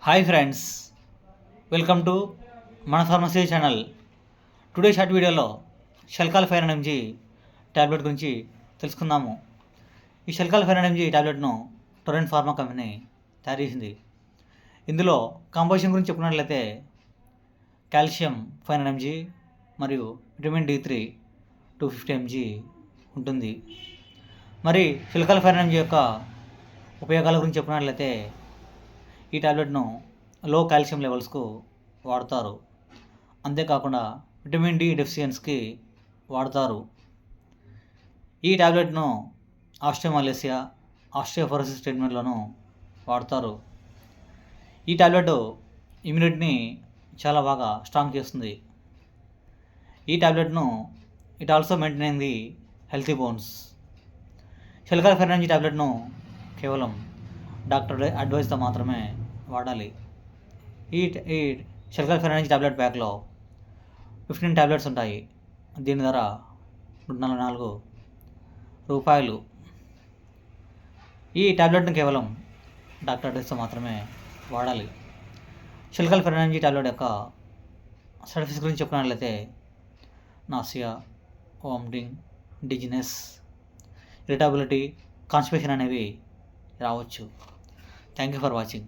Hi friends, welcome to మన pharmacy channel. Today short వీడియోలో Shelcal 500 mg tablet గురించి తెలుసుకుందాము. ఈ షెల్కాల్ 500 mg ట్యాబ్లెట్ను టొరెంట్ ఫార్మా కంపెనీ తయారు చేసింది. ఇందులో కాంపోజిషన్ గురించి చెప్పుకున్నట్లయితే కాల్షియం 500 mg మరియు విటమిన్ D3 250 mg ఉంటుంది. మరి షెల్కాల్ 500 mg యొక్క ఉపయోగాల గురించి చెప్పుకున్నట్లయితే ఈ ట్యాబ్లెట్ను లో కాల్షియం లెవెల్స్కు వాడతారు. అంతేకాకుండా విటమిన్ డి డెఫిషియన్స్కి వాడతారు. ఈ ట్యాబ్లెట్ను ఆస్టియోమాలేసియా, ఆస్టియోఫోరోసిస్ ట్రీట్మెంట్లోనూ వాడతారు. ఈ ట్యాబ్లెట్ ఇమ్యూనిటీని చాలా బాగా స్ట్రాంగ్ చేస్తుంది. ఈ ట్యాబ్లెట్ను it also maintain the healthy bones. Shelcal 500 mg ట్యాబ్లెట్ను కేవలం డాక్టర్ అడ్వైస్తో మాత్రమే వాడాలి. ఈ షెల్కాల్ 500 mg ట్యాబ్లెట్ ప్యాక్లో 15 ట్యాబ్లెట్స్ ఉంటాయి. దీని ధర ₹144. ఈ ట్యాబ్లెట్ను కేవలం డాక్టర్ అడ్వైస్తో మాత్రమే వాడాలి. షెల్కాల్ 500 mg ట్యాబ్లెట్ యొక్క సైడ్ ఎఫెక్ట్స్ గురించి చెప్పుకున్నట్లయితే nausea, vomiting, dizziness, irritability, constipation అనేవి రావచ్చు. Thank you for watching.